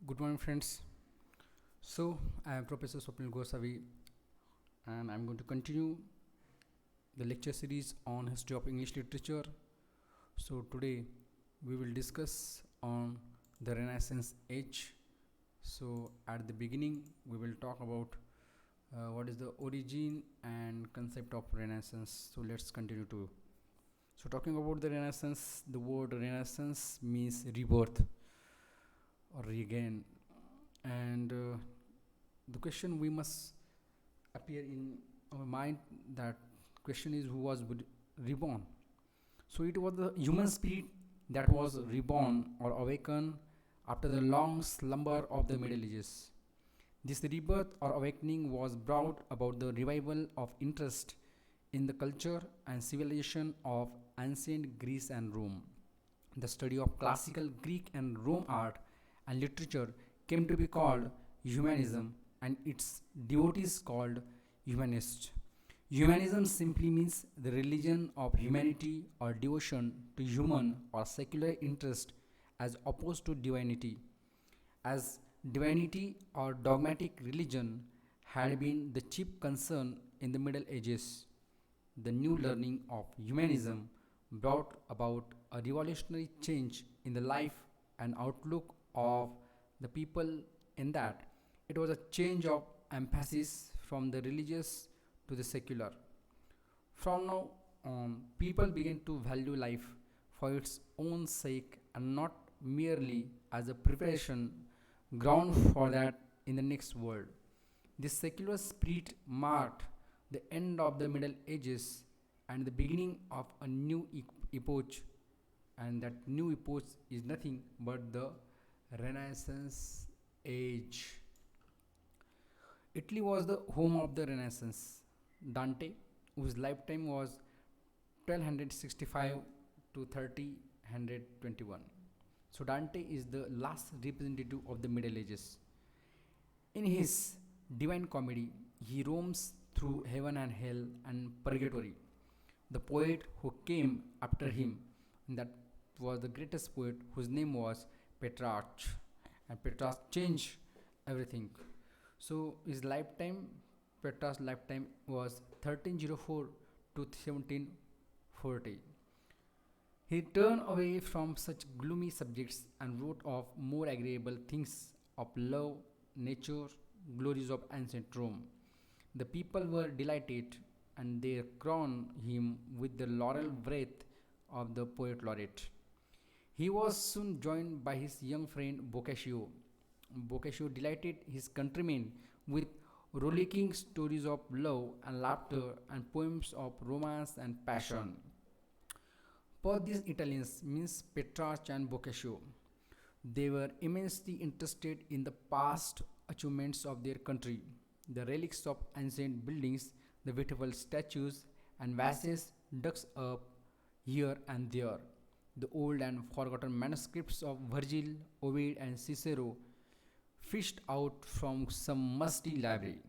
Good morning, friends. I am Professor Swapnil Gosavi, and I'm going to continue the lecture series on history of English literature. Today we will discuss on the Renaissance age. At the beginning, we will talk about what is the origin and concept of Renaissance. Let's continue to. Talking about the Renaissance, the word Renaissance means rebirth or regain, and the question we must appear in our mind, that question is, who was reborn? So it was the human spirit that was reborn or awakened after the long slumber of the Middle Ages. This rebirth or awakening was brought about the revival of interest in the culture and civilization of ancient Greece and Rome. The study of classical Greek and Rome art and literature came to be called Humanism, and its devotees called Humanists. Humanism simply means the religion of humanity or devotion to human or secular interest as opposed to divinity. As divinity or dogmatic religion had been the chief concern in the Middle Ages, the new learning of humanism brought about a revolutionary change in the life and outlook of the people, in that it was a change of emphasis from the religious to the secular. From now on, people began to value life for its own sake and not merely as a preparation ground for that in the next world. This secular spirit marked the end of the Middle Ages and the beginning of a new epoch, and that new epoch is nothing but the Renaissance age. Italy was the home of the Renaissance. Dante, whose lifetime was 1265 to 1321. So Dante is the last representative of the Middle Ages. In his Divine Comedy, he roams through heaven and hell and purgatory. The poet who came after him, that was the greatest poet, whose name was Petrarch, and Petrarch changed everything. So his lifetime, Petrarch's lifetime was 1304 to 1740. He turned away from such gloomy subjects and wrote of more agreeable things, of love, nature, glories of ancient Rome. The people were delighted, and they crowned him with the laurel wreath of the poet laureate. He was soon joined by his young friend Boccaccio. Boccaccio delighted his countrymen with rollicking stories of love and laughter and poems of romance and passion. Both these Italians, means Petrarch and Boccaccio, they were immensely interested in the past achievements of their country, the relics of ancient buildings, the beautiful statues and vases dug up here and there, the old and forgotten manuscripts of Virgil, Ovid, and Cicero fished out from some musty library.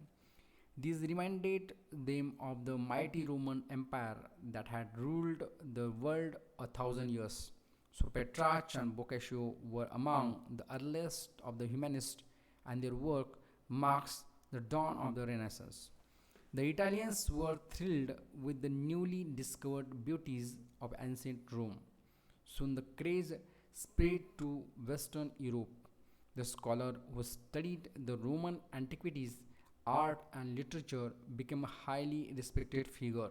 These reminded them of the mighty Roman Empire that had ruled the world 1,000 years. So Petrarch and Boccaccio were among the earliest of the humanists, and their work marks the dawn of the Renaissance. The Italians were thrilled with the newly discovered beauties of ancient Rome. Soon the craze spread to Western Europe. The scholar who studied the Roman antiquities, art, and literature became a highly respected figure.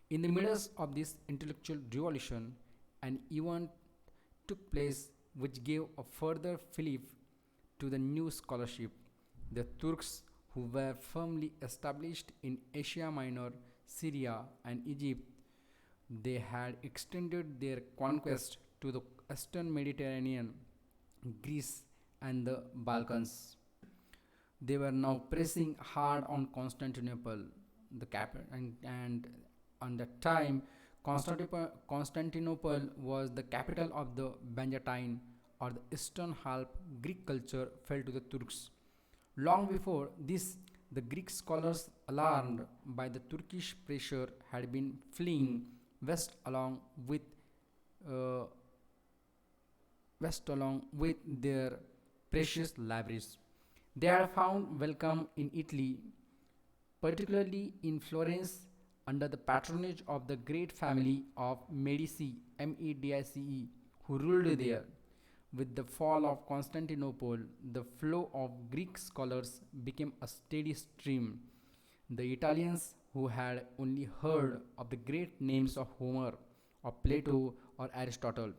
In the midst of this intellectual revolution, an event took place which gave a further fillip to the new scholarship. The Turks, who were firmly established in Asia Minor, Syria, and Egypt, they had extended their conquest to the eastern Mediterranean, Greece, and the Balkans. They were now pressing hard on Constantinople, the capital, and on that time, Constantinople was the capital of the Byzantine or the Eastern half. Greek culture fell to the Turks. Long before this, the Greek scholars, alarmed by the Turkish pressure, had been fleeing west uh, west along with their precious libraries. They had found welcome in Italy, particularly in Florence, under the patronage of the great family of Medici, Medici, who ruled there. With the fall of Constantinople, the flow of Greek scholars became a steady stream. The Italians, who had only heard of the great names of Homer, or Plato, or Aristotle,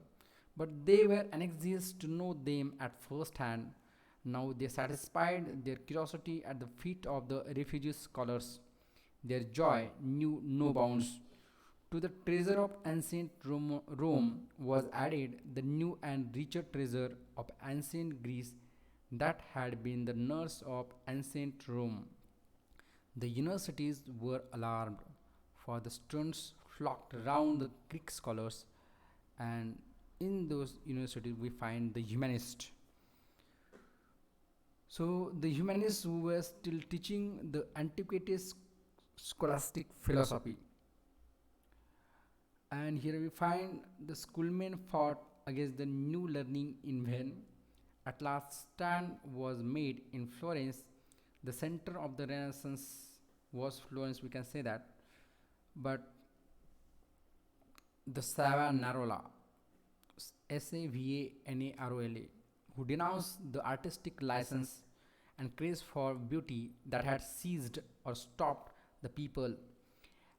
but they were anxious to know them at first hand. Now they satisfied their curiosity at the feet of the refugee scholars. Their joy knew no bounds. To the treasure of ancient Rome was added the new and richer treasure of ancient Greece that had been the nurse of ancient Rome. The universities were alarmed, for the students flocked round the Greek scholars, and in those universities we find the humanists. So the humanists who were still teaching the antiquated scholastic philosophy. And here we find the schoolmen fought against the new learning in vain. At last, stand was made in Florence. The center of the Renaissance was Florence, we can say that. But the Savonarola, Savanarola, who denounced the artistic license and craze for beauty that had seized or stopped the people.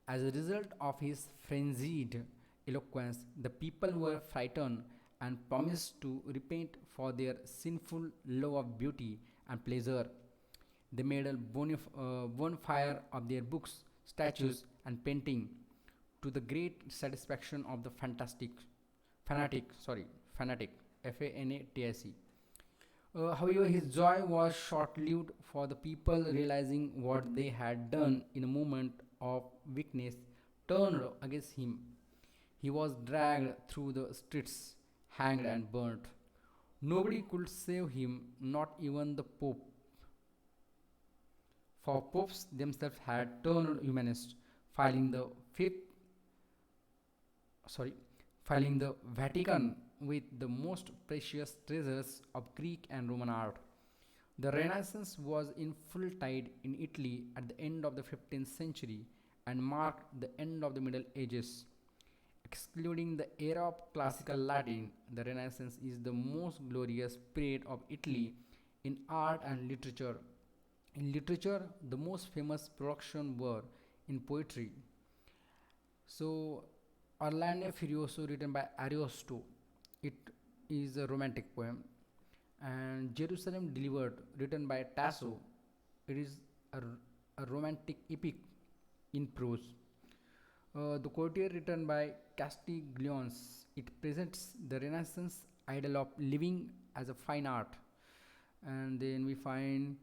As a result of his frenzied eloquence, the people were frightened and promised to repent for their sinful love of beauty and pleasure. They made a bonfire of their books, statues, and painting, to the great satisfaction of the fanatic, Fanatic. However, his joy was short lived, for the people, realizing what they had done in a moment of weakness, turned against him. He was dragged through the streets, hanged, and burnt. Nobody could save him, not even the Pope, for popes themselves had turned humanist, filing the fifth sorry filing the Vatican with the most precious treasures of Greek and Roman art. The Renaissance was in full tide in Italy at the end of the 15th century and marked the end of the Middle Ages. Excluding the era of classical Latin, the Renaissance is the most glorious period of Italy in art and literature. In literature, the most famous productions were in poetry. So, Orlando Furioso, written by Ariosto, it is a romantic poem, and Jerusalem Delivered, written by Tasso, it is a romantic epic in prose. The Courtier, written by Castiglione, it presents the Renaissance ideal of living as a fine art. And then we find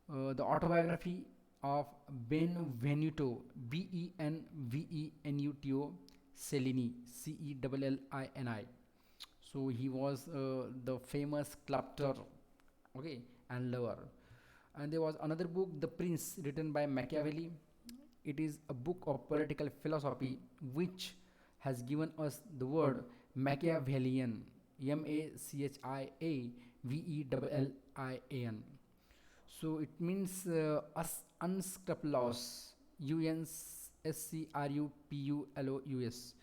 the autobiography of Benvenuto, Benvenuto Cellini, Cellini. So he was the famous sculptor, okay, and lover. And there was another book, The Prince, written by Machiavelli. It is a book of political philosophy which has given us the word Machiavellian, Machiavellian. So it means unscrupulous, unscrupulous.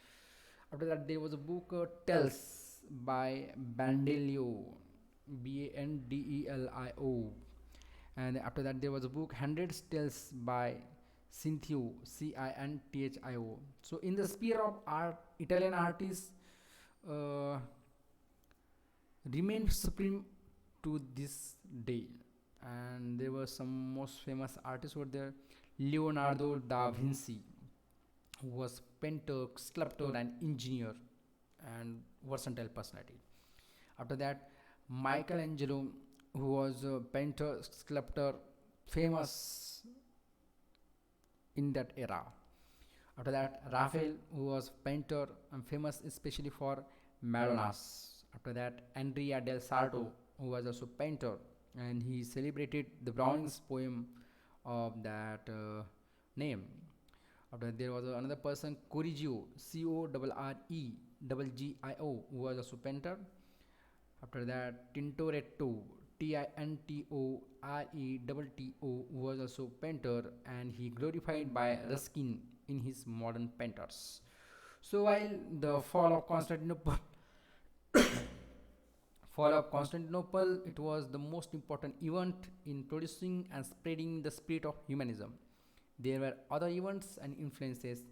After that, there was a book, Tells, by Bandelio, Bandelio. And after that, there was a book, Hundred Tales, by Cinthio, Cinthio. So in the sphere of art, Italian artists uh, remain supreme to this day. And there were some most famous artists were there. Leonardo da Vinci, who was painter, sculptor, and engineer, and versatile personality. After that, Michelangelo, who was a painter, sculptor, famous in that era. After that, Raphael, who was painter and famous especially for Madonnas. After that, Andrea del Sarto, who was also painter, and he celebrated the Browning's poem of that name. After that, there was another person, Correggio, Corregio, who was also painter. After that, Tintoretto, Tintoretto, was also painter, and he glorified by Ruskin in his modern painters. So while the fall of Constantinople, it was the most important event in producing and spreading the spirit of humanism. There were other events and influences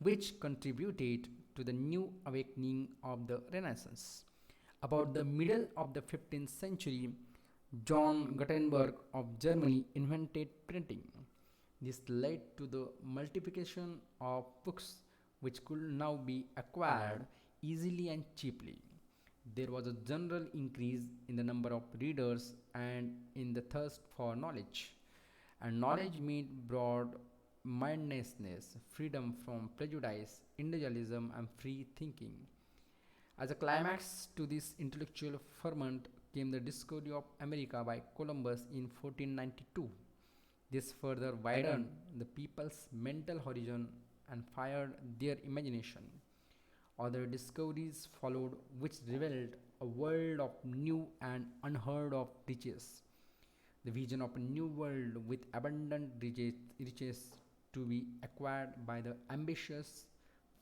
which contributed to the new awakening of the Renaissance. About the middle of the 15th century, John Gutenberg of Germany invented printing. This led to the multiplication of books which could now be acquired easily and cheaply. There was a general increase in the number of readers and in the thirst for knowledge. And knowledge meant broad mindedness, freedom from prejudice, individualism, and free thinking. As a climax to this intellectual ferment came the discovery of America by Columbus in 1492. This further widened the people's mental horizon and fired their imagination. Other discoveries followed, which revealed a world of new and unheard of riches. The vision of a new world with abundant riches to be acquired by the ambitious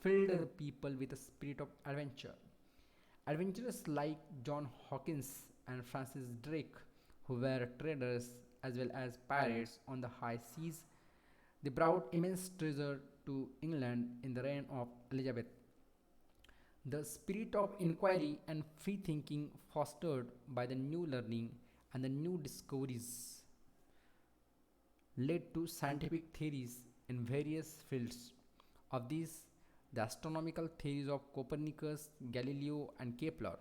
filled the people with a spirit of adventure. Adventurers like John Hawkins and Francis Drake, who were traders as well as pirates on the high seas, they brought immense treasure to England in the reign of Elizabeth. The spirit of inquiry and free thinking fostered by the new learning and the new discoveries led to scientific theories in various fields. Of these, the astronomical theories of Copernicus, Galileo, and Kepler,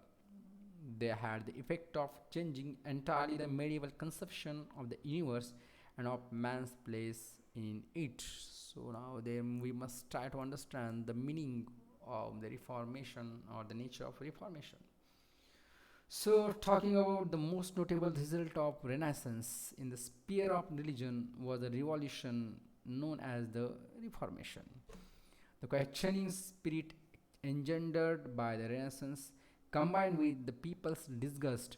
they had the effect of changing entirely the medieval conception of the universe and of man's place in it. So now then we must try to understand the meaning of the Reformation or the nature of Reformation. So, talking about the most notable result of Renaissance in the sphere of religion was a revolution known as the Reformation. The questioning spirit engendered by the Renaissance, combined with the people's disgust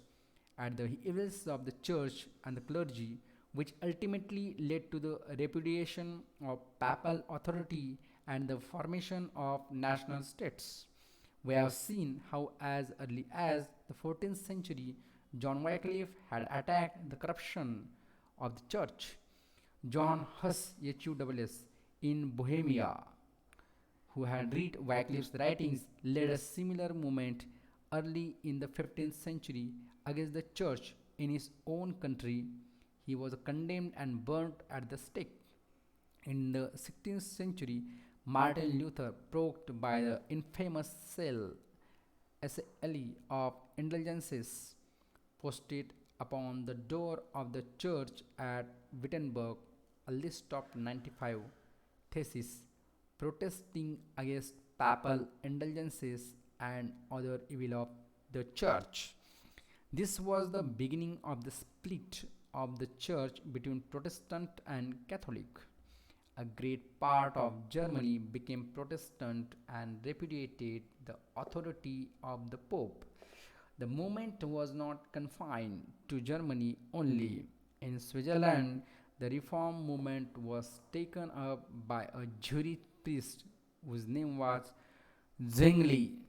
at the evils of the church and the clergy, which ultimately led to the repudiation of papal authority and the formation of national states. We have seen how, as early as the 14th century, John Wycliffe had attacked the corruption of the church. John Huss, HUSS, in Bohemia, who had read Wycliffe's writings, led a similar movement early in the 15th century against the church in his own country. He was condemned and burnt at the stake. In the 16th century, Martin Luther, provoked by the infamous SLE of indulgences, posted upon the door of the church at Wittenberg a list of 95 theses protesting against papal indulgences and other evil of the church. This was the beginning of the split of the church between Protestant and Catholic. A great part of Germany became Protestant and repudiated the authority of the Pope. The movement was not confined to Germany only. In Switzerland, the Reform movement was taken up by a Jewish priest whose name was Zwingli,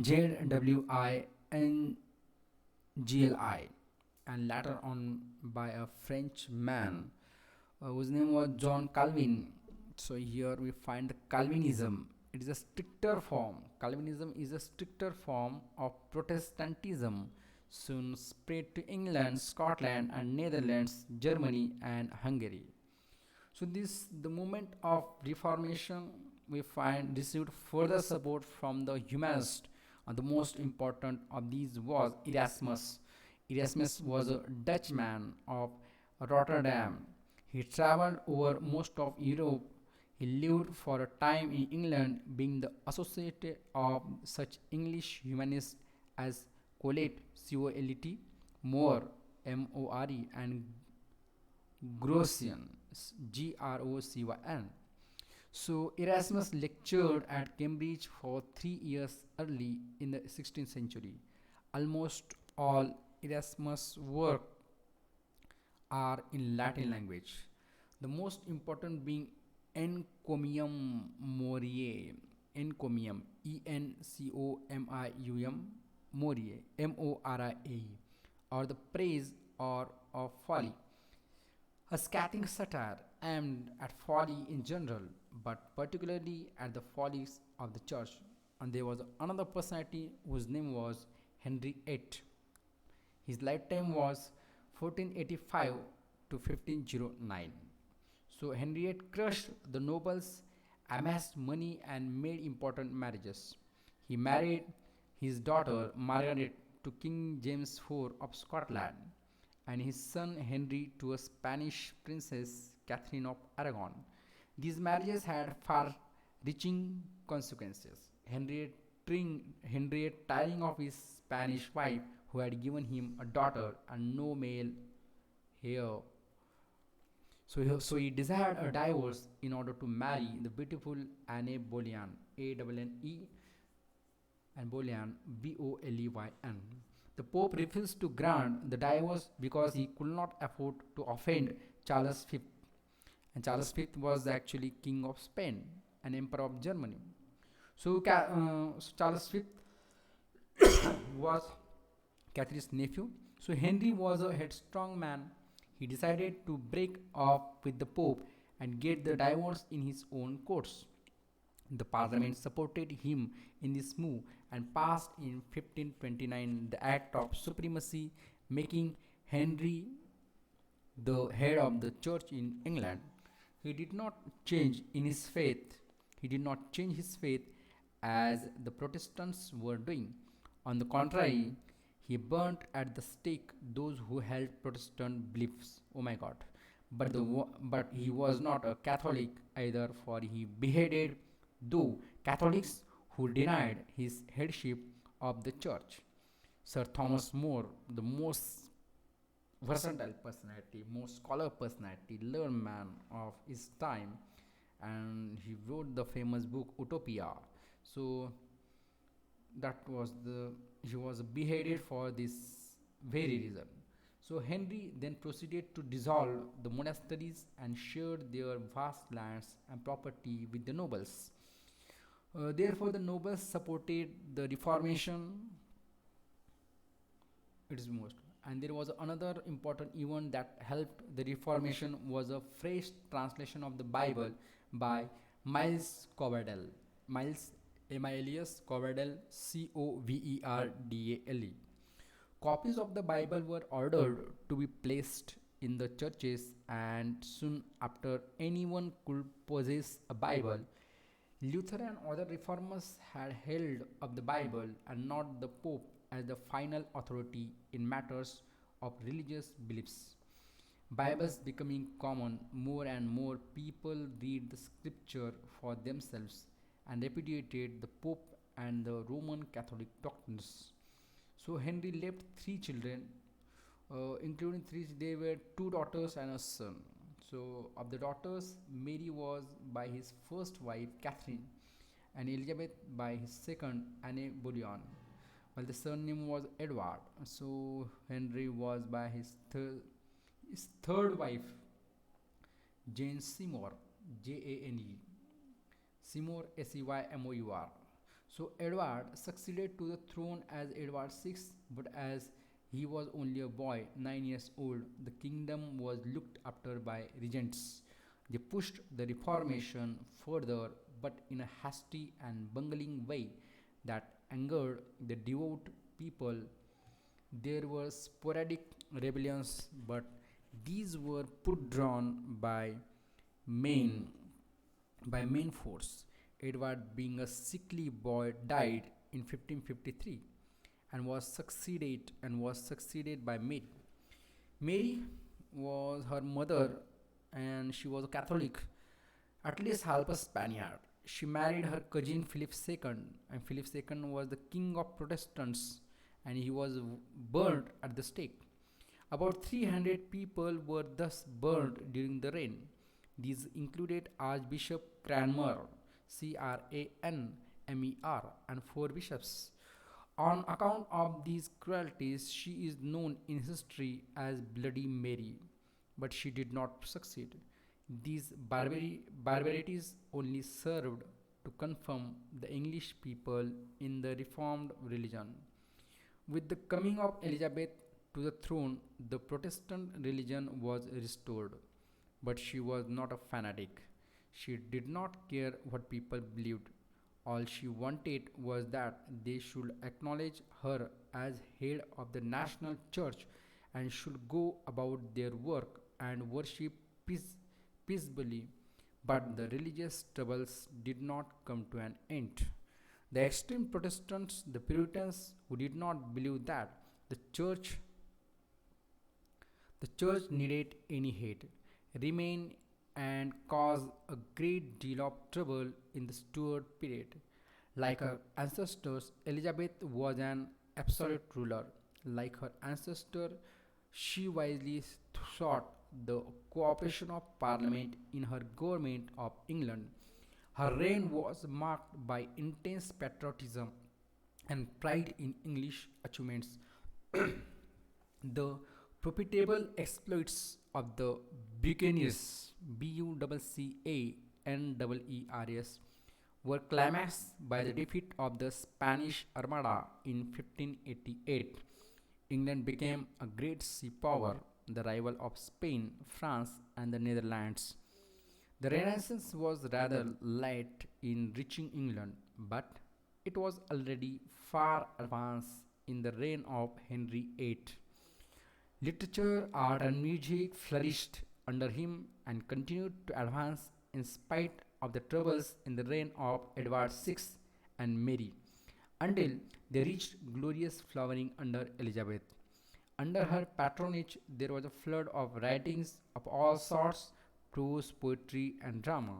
Zwingli, and later on by a French man whose name was John Calvin. So here we find the Calvinism. It is a stricter form. Calvinism is a stricter form of Protestantism, soon spread to England, Scotland, and Netherlands, Germany, and Hungary. So this the movement of Reformation we find received further support from the humanists. The most important of these was Erasmus. Erasmus was a Dutchman of Rotterdam. He traveled over most of Europe. He lived for a time in England, being the associate of such English humanists as Colet, Colet, More, More, and Grocian, Grocyn. So Erasmus lectured at Cambridge for 3 years early in the 16th century. Almost all Erasmus' work are in Latin language. The most important being Encomium Moriae, Encomium, Encomium, Moriae, Moria, or the praise or of folly, a scathing satire aimed at folly in general, but particularly at the follies of the church. And there was another personality whose name was Henry VIII. His lifetime was 1485 to 1509. So Henry VIII crushed the nobles, amassed money, and made important marriages. He married his daughter Margaret to King James IV of Scotland, and his son Henry to a Spanish princess Catherine of Aragon. These marriages had far reaching consequences. Henry, tiring of his Spanish wife, who had given him a daughter and no male heir, so he desired a divorce in order to marry the beautiful Anne Boleyn, Anne, and Boleyn, Boleyn. The Pope refused to grant the divorce because he could not afford to offend Charles V. And Charles V was actually King of Spain and Emperor of Germany. So Charles V was Catherine's nephew. So Henry was a headstrong man. He decided to break off with the Pope and get the divorce in his own courts. The parliament supported him in this move and passed in 1529 the Act of Supremacy, making Henry the head of the church in England. He did not change in his faith. He did not change his faith as the Protestants were doing. On the contrary, he burnt at the stake those who held Protestant beliefs. Oh my God! But he was not a Catholic either, for he beheaded though Catholics who denied his headship of the church. Sir Thomas More, the most versatile personality, most scholar personality, learned man of his time, and he wrote the famous book Utopia. So that was the he was beheaded for this very reason. So Henry then proceeded to dissolve the monasteries and shared their vast lands and property with the nobles. Therefore, the nobles supported the Reformation. It is most. And there was another important event that helped the Reformation was a fresh translation of the Bible by Miles Coverdale. Miles Emilius Coverdale, Coverdale. Copies of the Bible were ordered to be placed in the churches, and soon after anyone could possess a Bible. Luther and other reformers had held up the Bible and not the Pope as the final authority in matters of religious beliefs. Bibles becoming common, more and more people read the scripture for themselves and repudiated the Pope and the Roman Catholic doctrines. So Henry left three children, including three. There were two daughters and a son. So of the daughters, Mary was by his first wife Catherine, and Elizabeth by his second Anne Boleyn, while the surname was Edward. So Henry was by his third wife Jane Seymour, Jane Seymour, Seymor. So Edward succeeded to the throne as Edward VI, but as he was only a boy, 9 years old, the kingdom was looked after by regents. They pushed the Reformation further, but in a hasty and bungling way that angered the devout people. There were sporadic rebellions, but these were put down main main force. Edward, being a sickly boy, died in 1553 and was succeeded by Mary. Mary was her mother, and she was a Catholic, at least half a Spaniard. She married her cousin Philip II, and Philip II was the king of Protestants, and he was burnt at the stake. About 300 people were thus burned during the reign. These included Archbishop Cranmer, Cranmer, and four bishops. On account of these cruelties, she is known in history as Bloody Mary, but she did not succeed. These barbarities only served to confirm the English people in the Reformed religion. With the coming of Elizabeth to the throne, the Protestant religion was restored. But she was not a fanatic. She did not care what people believed. All she wanted was that they should acknowledge her as head of the national church and should go about their work and worship peace, peaceably. But the religious troubles did not come to an end. The extreme Protestants, the Puritans, who did not believe that the church the church needed any head, remain and cause a great deal of trouble in the Stuart period. Like her ancestors, Elizabeth was an absolute ruler. Like her ancestor, she wisely sought the cooperation of Parliament in her government of England. Her reign was marked by intense patriotism and pride in English achievements. The profitable exploits of the Buccaneers Buccaneers were climaxed by the defeat of the Spanish Armada in 1588. England became a great sea power, the rival of Spain, France, and the Netherlands. The Renaissance was rather late in reaching England, but it was already far advanced in the reign of Henry VIII. Literature, art, and music flourished under him and continued to advance in spite of the troubles in the reign of Edward VI and Mary, until they reached glorious flowering under Elizabeth. Under her patronage, there was a flood of writings of all sorts, prose, poetry, and drama.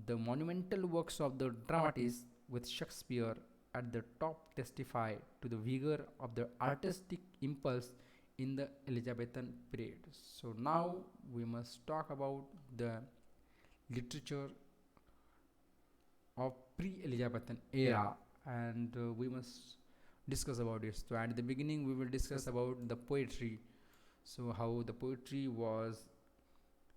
The monumental works of the dramatists, with Shakespeare at the top, testify to the vigor of the artistic impulse in the Elizabethan period. So now we must talk about the literature of pre-Elizabethan era, and we must discuss about it. So at the beginning, we will discuss about the poetry. So how the poetry was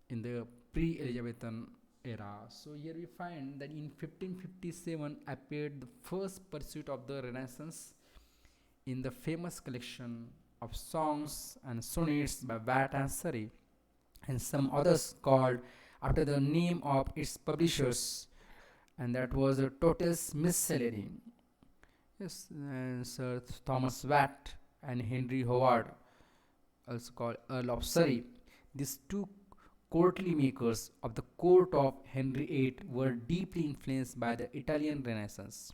in the pre-Elizabethan era. So here we find that in 1557 appeared the first pursuit of the Renaissance in the famous collection of songs and sonnets by Watt and Surrey, and some others called after the name of its publishers, and that was a Totes Miscellany. Yes, and Sir Thomas Watt and Henry Howard, also called Earl of Surrey. These two courtly makers of the court of Henry VIII were deeply influenced by the Italian Renaissance.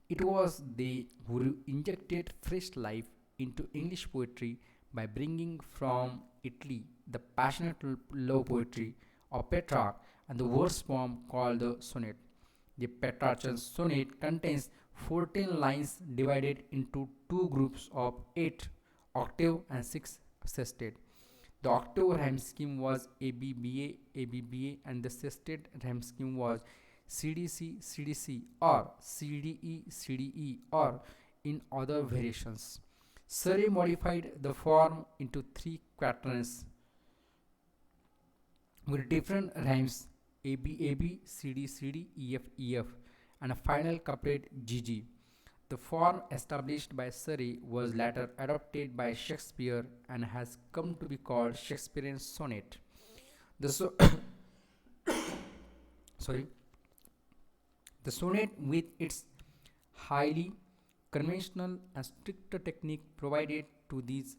It was they who injected fresh life into English poetry by bringing from Italy the passionate love poetry of Petrarch and the verse form called the sonnet. The Petrarchan sonnet contains 14 lines divided into two groups of 8 octave and 6 sestet. The octave rhyme scheme was ABBA, ABBA, and the sestet rhyme scheme was CDC, CDC, or CDE, CDE, or in other variations. Surrey modified the form into three quatrains with different rhymes AB, AB, CD, CD, EF, EF, and a final couplet GG. The form established by Surrey was later adopted by Shakespeare and has come to be called Shakespearean sonnet. The so sorry, the sonnet, with its highly conventional and stricter technique, provided to these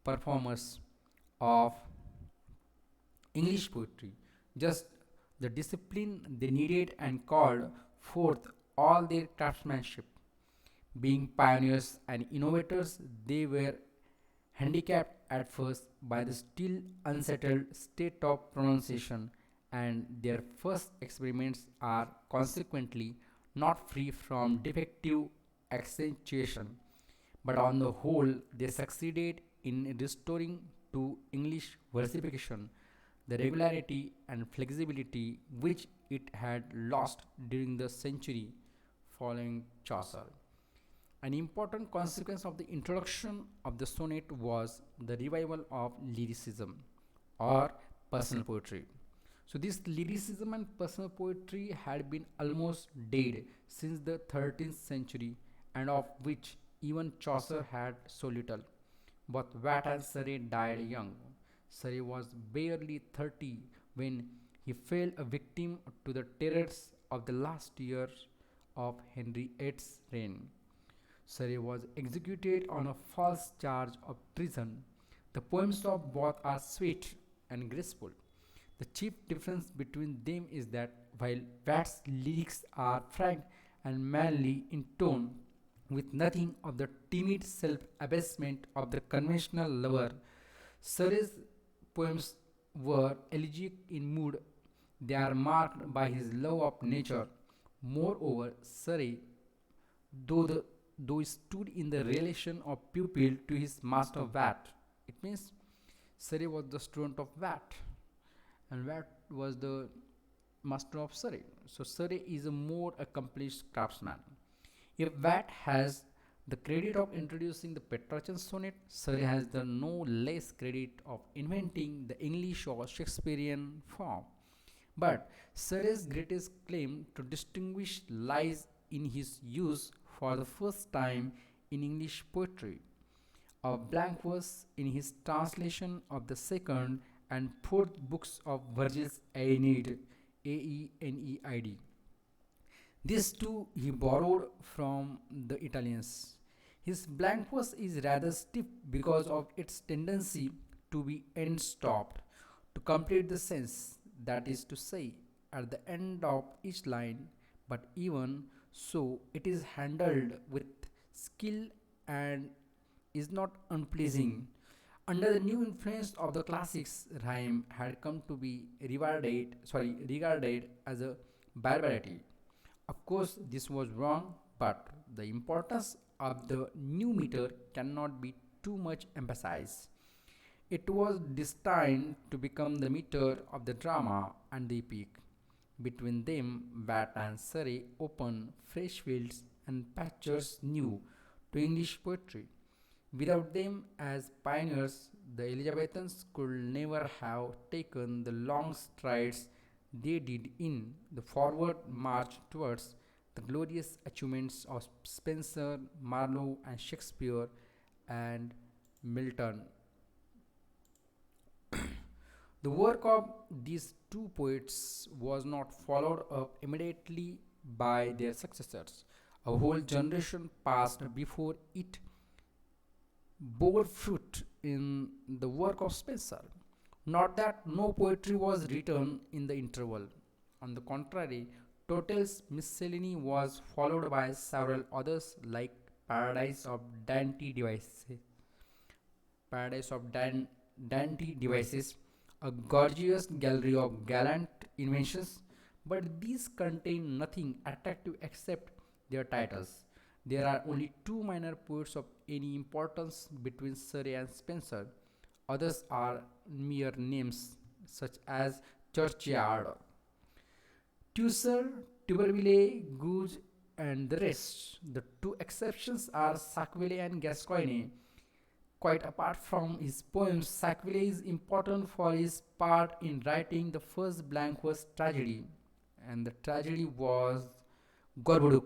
performers of English poetry just the discipline they needed and called forth all their craftsmanship. Being pioneers and innovators, they were handicapped at first by the still unsettled state of pronunciation, and their first experiments are consequently not free from defective accentuation. But on the whole, they succeeded in restoring to English versification the regularity and flexibility which it had lost during the century following Chaucer. An important consequence of the introduction of the sonnet was the revival of lyricism or personal poetry. So, this lyricism and personal poetry had been almost dead since the 13th century, and of which even Chaucer had so little. Both Watt and Surrey died young. Surrey was barely 30 when he fell a victim to the terrors of the last years of Henry VIII's reign. Surrey was executed on a false charge of treason. The poems of both are sweet and graceful. The chief difference between them is that while Watt's lyrics are frank and manly in tone, with nothing of the timid self abasement of the conventional lover, Surrey's poems were elegiac in mood. They are marked by his love of nature. Moreover, Surrey, though the though he stood in the relation of pupil to his master Watt, it means Surrey was the student of Watt, and Watt was the master of Surrey. So Surrey is a more accomplished craftsman. If Watt has the credit of introducing the Petrarchan sonnet, Surrey has the no less credit of inventing the English or Shakespearean form. But Surrey's greatest claim to distinguish lies in his use for the first time in English poetry of blank verse in his translation of the second and fourth books of Virgil's Aeneid, Aeneid. These two he borrowed from the Italians. His blank verse is rather stiff because of its tendency to be end stopped to complete the sense, that is to say, at the end of each line, but even so, it is handled with skill and is not unpleasing. Under the new influence of the classics, rhyme had come to be regarded as a barbarity. Of course, this was wrong, but the importance of the new meter cannot be too much emphasized. It was destined to become the meter of the drama and the epic. Between them, Watt and Surrey opened fresh fields and pastures new to English poetry. Without them as pioneers, the Elizabethans could never have taken the long strides they did in the forward march towards the glorious achievements of Spenser, Marlowe, and Shakespeare and Milton. The work of these two poets was not followed up immediately by their successors. A whole generation passed before it bore fruit in the work of Spenser. Not that no poetry was written in the interval. On the contrary, Totel's Miscellany was followed by several others like Paradise of Dante Devices, Paradise of Dante Devices, a gorgeous gallery of gallant inventions, but these contain nothing attractive except their titles. There are only two minor poets of any importance between Surrey and Spenser. Others are mere names, such as Churchyard, Tusser, Tuberville, Gouge, and the rest. The two exceptions are Sackville and Gascoigne. Quite apart from his poems, Sackville is important for his part in writing the first blank verse tragedy, and the tragedy was Gorboduc,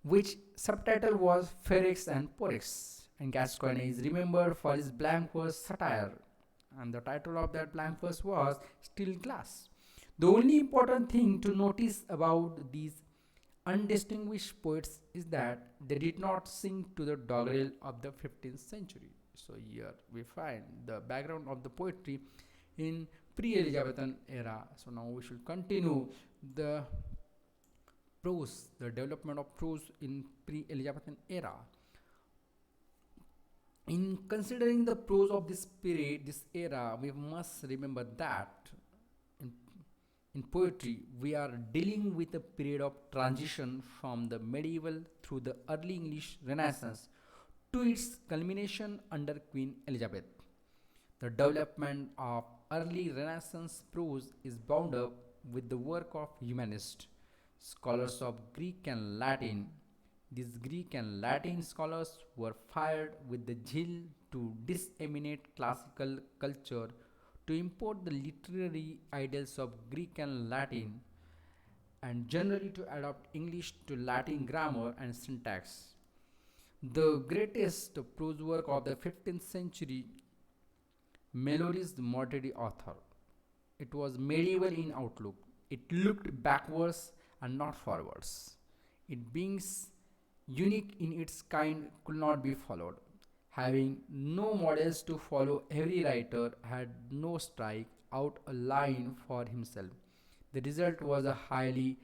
which subtitle was Ferex and Porrex. And Gascoigne is remembered for his blank verse satire, and the title of that blank verse was Still Glass. The only important thing to notice about these undistinguished poets is that they did not sing to the doggerel of the 15th century. So here we find the background of the poetry in pre-Elizabethan era. So now we should continue the prose, the development of prose in pre-Elizabethan era. In considering the prose of this period, this era, we must remember that in, in poetry, we are dealing with a period of transition from the medieval through the early English Renaissance to its culmination under Queen Elizabeth. The development of early Renaissance prose is bound up with the work of humanists, scholars of Greek and Latin. These Greek and Latin scholars were fired with the zeal to disseminate classical culture, to import the literary ideals of Greek and Latin, and generally to adopt English to Latin grammar and syntax. The greatest prose work of the 15th century, Melody's the Mortary author. It was medieval in outlook. It looked backwards and not forwards. It being unique in its kind could not be followed. Having no models to follow, every writer had no strike out a line for himself. The result was a highly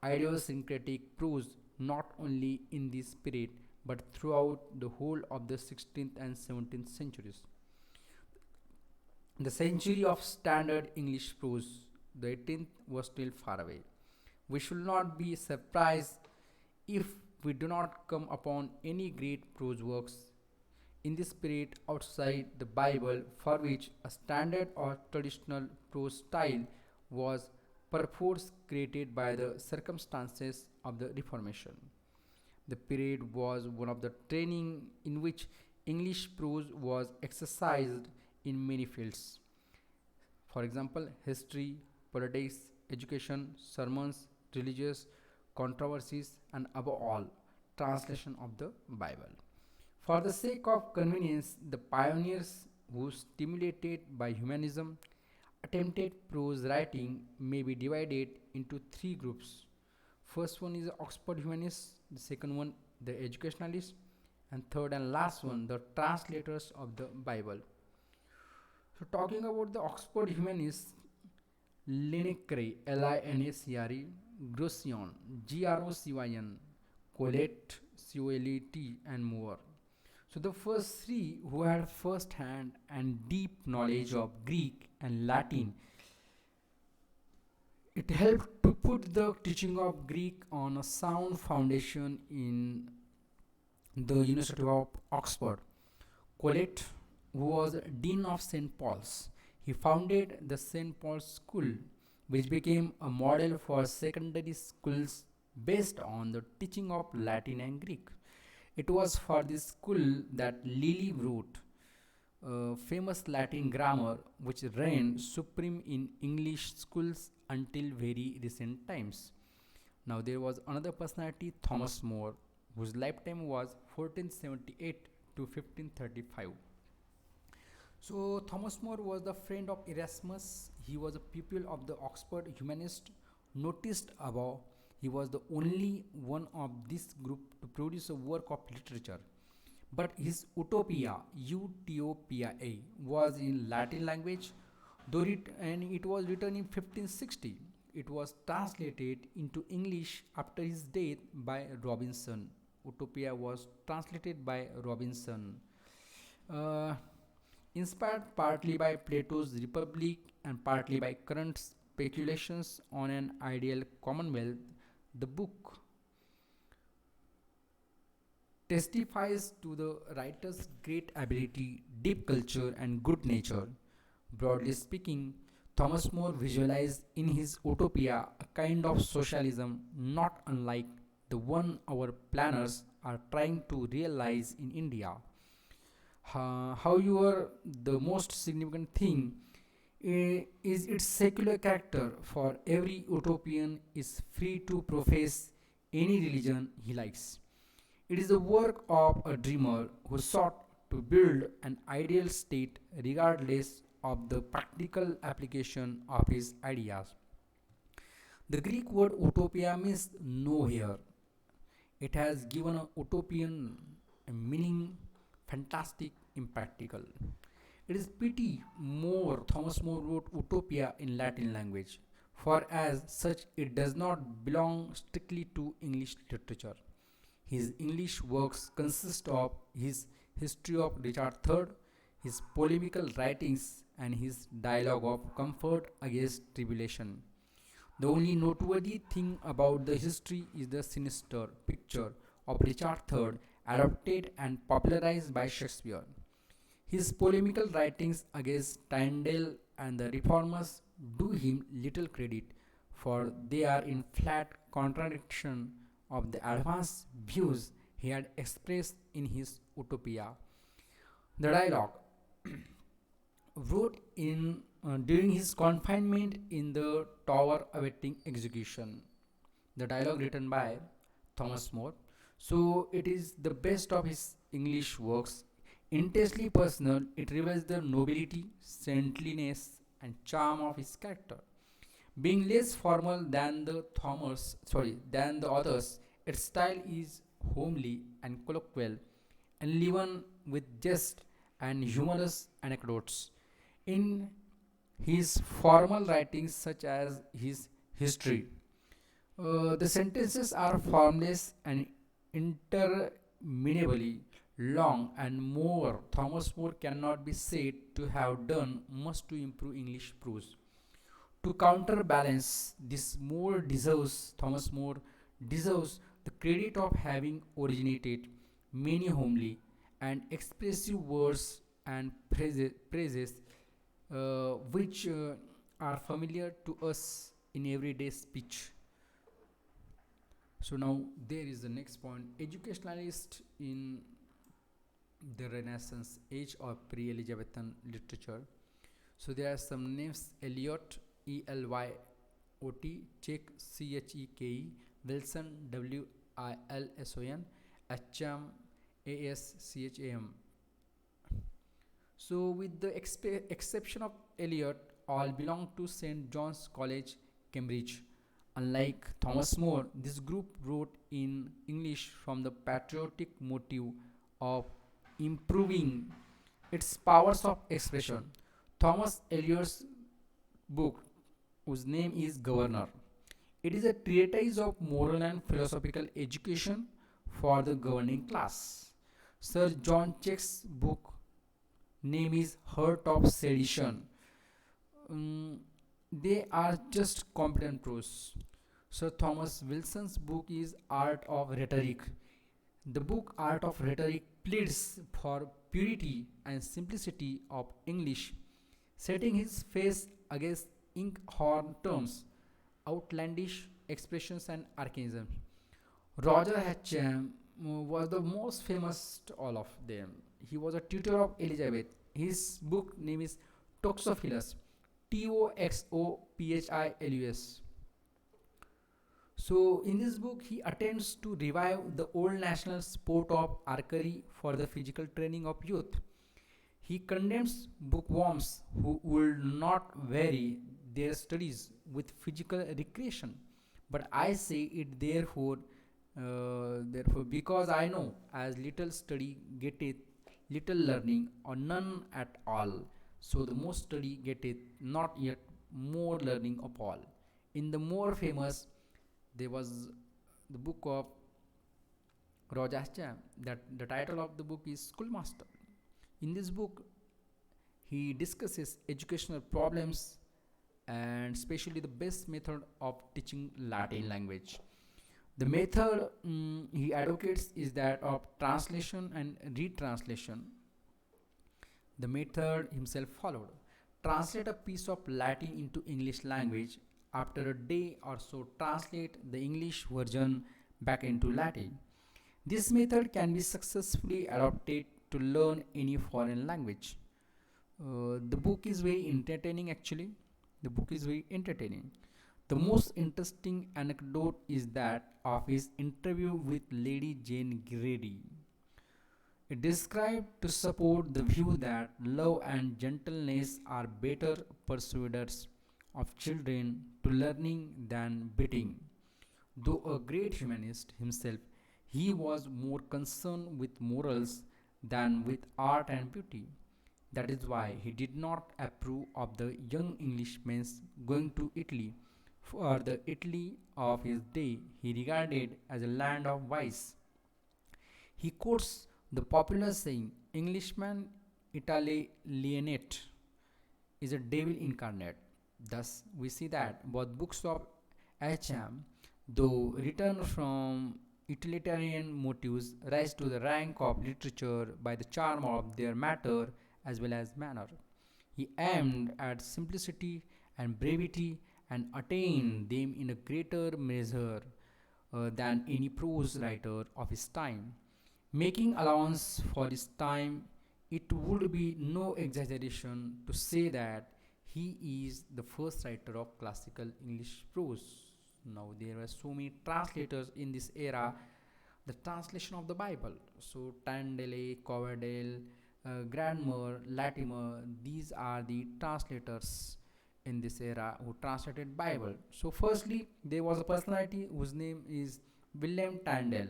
idiosyncratic prose not only in this period but throughout the whole of the 16th and 17th centuries. The century of standard English prose, the 18th, was still far away. We should not be surprised if we do not come upon any great prose works in this period outside the Bible for which a standard or traditional prose style was perforce created by the circumstances of the Reformation. The period was one of the training in which English prose was exercised in many fields. For example, history, politics, education, sermons, religious controversies, and above all, translation of the Bible. For the sake of convenience, the pioneers who stimulated by humanism attempted prose writing may be divided into three groups. First one is the Oxford humanists, the second one the educationalists, and third and last one the translators of the Bible. So talking about the Oxford humanists, Linacre, Linacre, Grosjean, Grocyn, Colette, Colet, and more. So the first three who had first hand and deep knowledge of Greek and Latin, it helped to put the teaching of Greek on a sound foundation in the University of Oxford. Colette, who was Dean of St. Paul's, he founded the St. Paul's School, which became a model for secondary schools based on the teaching of Latin and Greek. It was for this school that Lilly wrote famous Latin grammar which reigned supreme in English schools until very recent times. Now there was another personality, Thomas More, whose lifetime was 1478 to 1535. So Thomas More was the friend of Erasmus. He was a pupil of the Oxford humanist. Noticed above, he was the only one of this group to produce a work of literature. But his Utopia, Utopia, was in Latin language, and it was written in 1560. It was translated into English after his death by Robinson. Utopia was translated by Robinson. Uh, Inspired partly by Plato's Republic and partly by current speculations on an ideal commonwealth, the book testifies to the writer's great ability, deep culture, and good nature. Broadly speaking, Thomas More visualized in his Utopia a kind of socialism not unlike the one our planners are trying to realize in India. However, the most significant thing is its secular character, for every utopian is free to profess any religion he likes. It is the work of a dreamer who sought to build an ideal state regardless of the practical application of his ideas. The Greek word utopia means nowhere. It has given a utopian a meaning fantastic, impractical. It is pity more Thomas More wrote Utopia in Latin language, for as such it does not belong strictly to English literature. His English works consist of his History of Richard III, his polemical writings, and his dialogue of comfort against tribulation. The only noteworthy thing about the history is the sinister picture of Richard III adopted and popularized by Shakespeare. His polemical writings against Tandel and the reformers do him little credit, for they are in flat contradiction of the advanced views he had expressed in his Utopia. The dialogue, wrote in during his confinement in the tower awaiting execution. The dialogue written by Thomas More. So it is the best of his English works. Intensely personal, it reveals the nobility, saintliness, and charm of his character. Being less formal than than the others, its style is homely and colloquial, and enlivened with jest and humorous anecdotes. In his formal writings, such as his history, the sentences are formless and interminably long, and more. Thomas More cannot be said to have done much to improve English prose. To counterbalance this, Thomas More deserves the credit of having originated many homely and expressive words and phrases which are familiar to us in everyday speech. So now there is the next point: educationalist in the Renaissance age or pre-Elizabethan literature. So there are some names: Eliot, Elyot, Check, Cheke, Wilson, Wilson, Acham, Ascham. So with the exception of Eliot, all belong to St. John's College, Cambridge. Unlike Thomas More, this group wrote in English from the patriotic motive of improving its powers of expression. Thomas Eliot's book, whose name is Governor, it is a treatise of moral and philosophical education for the governing class. Sir John Check's book name is Heart of Sedition. Mm, they are just competent prose. Sir Thomas Wilson's book is Art of Rhetoric. The book Art of Rhetoric pleads for purity and simplicity of English, setting his face against inkhorn terms, outlandish expressions, and archaisms. Roger Hatcham was the most famous to all of them. He was a tutor of Elizabeth. His book name is Toxophilus, Toxophilus. So, in this book, he attempts to revive the old national sport of archery for the physical training of youth. He condemns bookworms who would not vary their studies with physical recreation. But I say it therefore, because I know as little study getteth little learning, or none at all. So the most study getteth not yet more learning of all. In the more famous, there was the book of Rojascham, that the title of the book is Schoolmaster. In this book, he discusses educational problems and especially the best method of teaching Latin language. The method he advocates is that of translation and retranslation. The method himself followed. Translate a piece of Latin into English language. After a day or so, translate the English version back into Latin. This method can be successfully adopted to learn any foreign language. The book is very entertaining actually. The book is very entertaining. The most interesting anecdote is that of his interview with Lady Jane Grey. It described to support the view that love and gentleness are better persuaders of children to learning than beating. Though a great humanist himself, he was more concerned with morals than with art and beauty. That is why he did not approve of the young Englishman's going to Italy, for the Italy of his day he regarded as a land of vice. He quotes the popular saying, Englishman Italy alienate is a devil incarnate. Thus, we see that both books of Acham, though written from utilitarian motives, rise to the rank of literature by the charm of their matter as well as manner. He aimed at simplicity and brevity and attained them in a greater measure than any prose writer of his time. Making allowance for his time, it would be no exaggeration to say that he is the first writer of classical English prose. Now, there were so many translators in this era, the translation of the Bible. So, Tandel, Coverdale, Granmer, Latimer, these are the translators in this era who translated Bible. So, firstly, there was a personality whose name is William Tandel.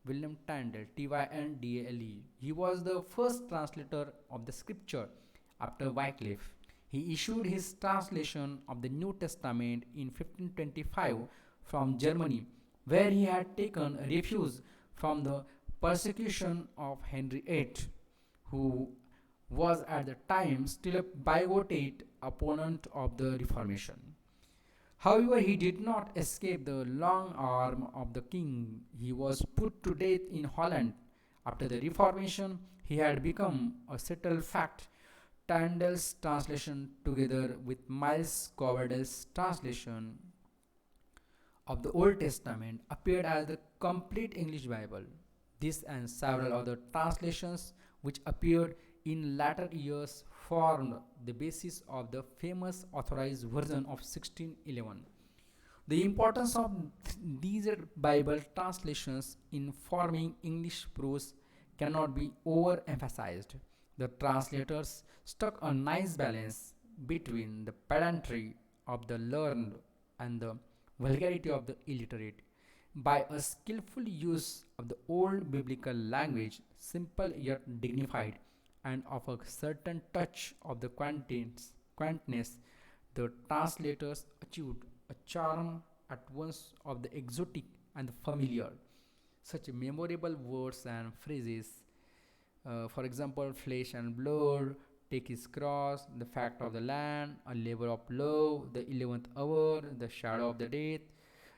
William Tandel, Tyndale. He was the first translator of the scripture after Wycliffe. He issued his translation of the New Testament in 1525 from Germany, where he had taken refuge from the persecution of Henry VIII, who was at the time still a bigoted opponent of the Reformation. However, he did not escape the long arm of the king. He was put to death in Holland. After the Reformation, he had become a settled fact. Tandel's translation, together with Miles Coverdale's translation of the Old Testament, appeared as the complete English Bible. This and several other translations, which appeared in latter years, formed the basis of the famous authorized version of 1611. The importance of these Bible translations in forming English prose cannot be overemphasized. The translators struck a nice balance between the pedantry of the learned and the vulgarity of the illiterate. By a skillful use of the old biblical language, simple yet dignified, and of a certain touch of the quaintness, the translators achieved a charm at once of the exotic and the familiar. Such memorable words and phrases, for example, flesh and blood, take his cross, the fact of the land, a labor of love, the 11th hour, the shadow of the death.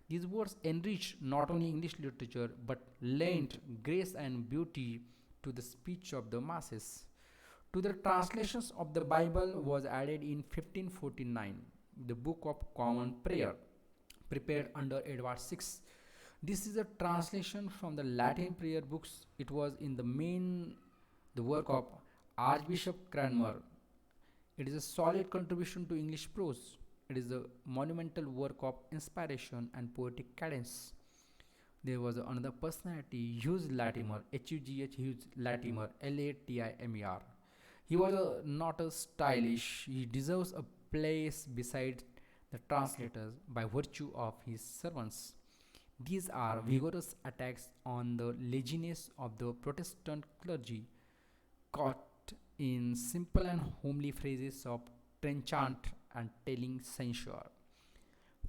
These words enriched not only English literature but lent grace and beauty to the speech of the masses. To the translations of the Bible was added in 1549 the Book of Common Prayer, prepared under Edward VI. This is a translation from the Latin prayer books. It was in the main the work of Archbishop Cranmer. It is a solid contribution to English prose. It is a monumental work of inspiration and poetic cadence. There was another personality, Hugh Latimer, Hugh Hughes Latimer, Latimer. He was not a stylish. He deserves a place beside the translators by virtue of his sermons. These are vigorous attacks on the laziness of the Protestant clergy, caught in simple and homely phrases of trenchant and telling censure.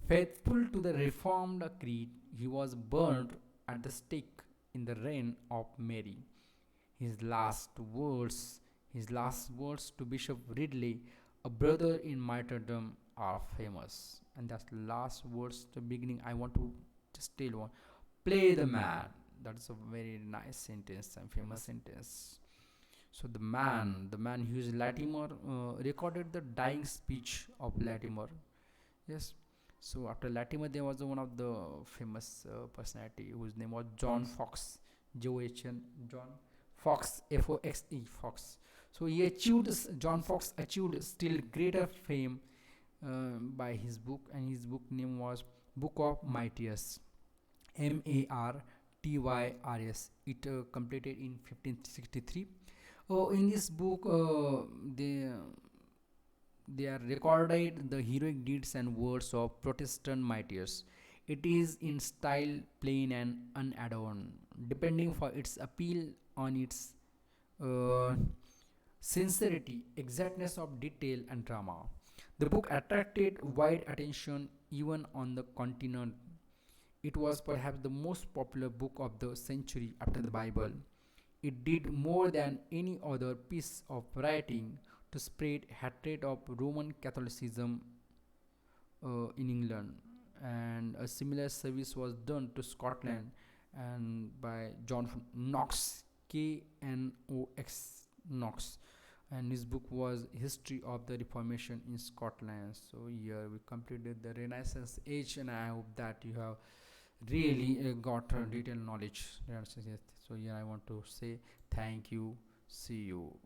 Faithful to the Reformed creed, he was burned at the stake in the reign of Mary. His last words, his last words to Bishop Ridley, a brother in martyrdom, are famous. And that's the last words. The beginning, I want to just tell one. Play the man. That's a very nice sentence and famous sentence. So the man Hughes Latimer recorded the dying speech of Latimer. Yes. So after Latimer, there was one of the famous personality whose name was John Fox. John Fox, Foxe Fox. So he achieved John Fox achieved still greater fame by his book, and his book name was Book of Martyrs, Martyrs. It completed in 1563. In this book, they are recorded the heroic deeds and words of Protestant martyrs. It is in style plain and unadorned, depending for its appeal on its uh, sincerity, exactness of detail, and drama. The book attracted wide attention even on the continent. It was perhaps the most popular book of the century after the Bible. It did more than any other piece of writing to spread hatred of Roman Catholicism in England, and a similar service was done to Scotland and by John Knox, Knox Knox, and his book was History of the Reformation in Scotland. So here we completed the Renaissance age, and I hope that you have really got detailed knowledge. Yes, yes. So here I want to say thank you. See you.